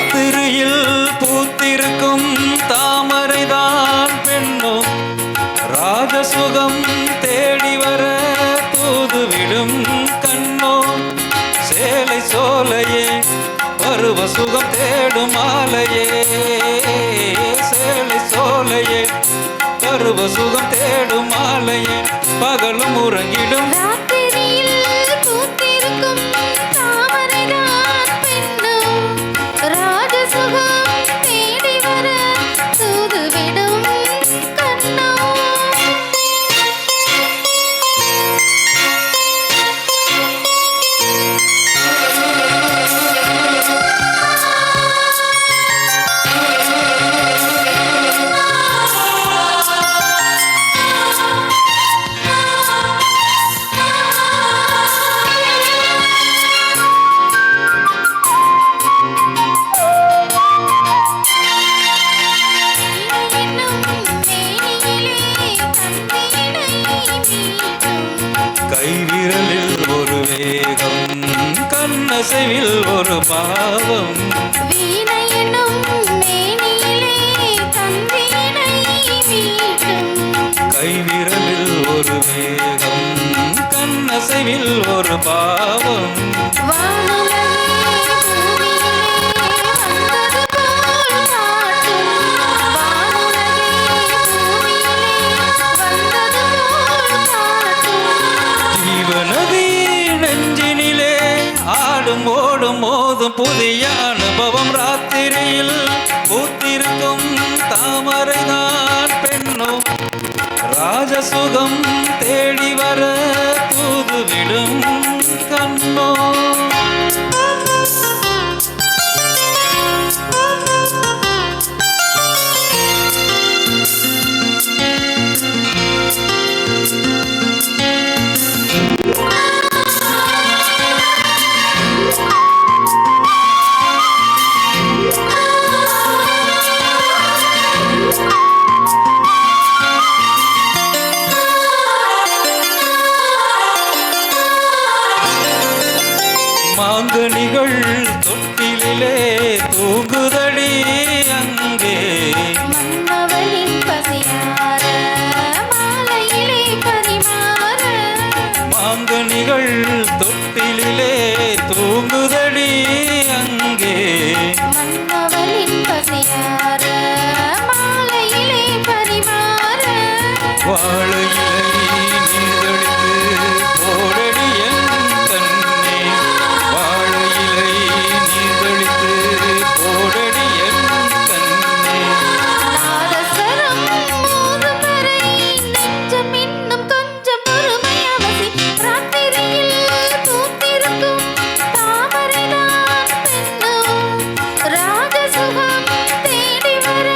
ராத்திரியில் பூத்திருக்கும் தாமரைதான் பெண்ணோ, ராஜசுகம் தேடி வர தூதுவிடும் கண்ணோ. சேலை சோலையே பருவ சுகம் தேடும் மாலையே, சேலை சோலையே பருவ சுகம் தேடும் மாலையே, பகலும் உறங்கிடும் கைவிரலில் ஒரு வேகம், கண்ணசைவில் ஒரு பாவம், கைவிரலில் ஒரு வேகம், கண்ணசைவில் ஒரு பாவம். நெஞ்சினிலே ஆடும் ஓடும் மோதும் புதிய அனுபவம். ராத்திரியில் பூத்திருக்கும் தாமரைதான் பெண்ணோ, ராஜசுகம் தேடி வர தூதுவிடும் கண்ணோ. மாங்கனிகள் தொட்டிலே தூங்குதடி அங்கே, மன்னவனின் பசியார மாலையிலே பரிமாற. மாங்கனிகள் தொட்டிலே தூங்குதடி அங்கே, மன்னவனின் பசியார மாலையிலே பரிமாற. வாழையிலை நீர்தடித்து போடடி என் கண்ணே, வாழையிலை நீர்தடித்து போடடி என் கண்ணே. நாதஸ்வரம் மோதும் வரை நெஞ்சம் இன்னும் கொஞ்சம் பொறுமை அவசி. ராத்திரியில் பூத்திருக்கும் தாமரைதான் பெண்ணோ, ராஜசுகம் தேடி வர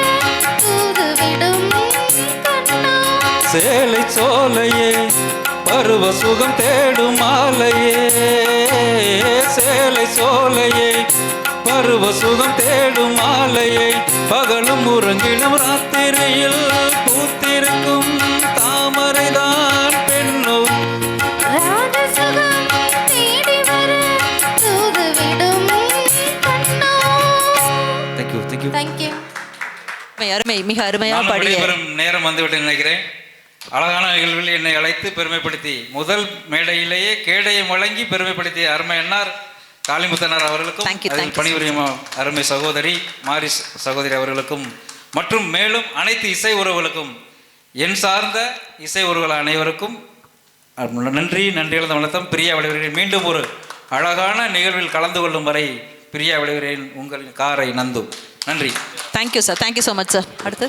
தூதுவிடும் கண்ணோ. சேலை சோலையே பருவ சுகம் தேடும் மாலையே, சேலை சோலையே பருவ சுகம் தேடும் மாலையே, பகலும் உறங்கிடும் ராத்திரியில் பூத்திருக்கும் தாமரைதான் பெண்ணோ, ராஜசுகம் தேடி வர தூதுவிடும் கண்ணோ. Thank you thank you thank you. அருமை, மிக அருமையா பாடிய. நேரம் வந்துவிட்டு நினைக்கிறேன். அழகான நிகழ்வில் என்னை அழைத்து பெருமைப்படுத்தி முதல் மேடையிலேயே கேடயம் வழங்கி பெருமைப்படுத்திய அருமை அண்ணார் காளிமுத்தனார் அவர்களுக்கும், பணிபுரியும் அருமை சகோதரி மாரிஸ் சகோதரி அவர்களுக்கும், மற்றும் மேலும் அனைத்து இசை உறவுகளுக்கும், என் சார்ந்த இசை உறவுகள் அனைவருக்கும் நன்றி. நன்றிகளது வணக்கம். பிரியா விளைவுகிறேன். மீண்டும் ஒரு அழகான நிகழ்வில் கலந்து கொள்ளும் வரை பிரியா விளைவுகிறேன். உங்களின் காரை நந்து. நன்றி. Thank you sir. Thank you so much sir. அடுத்து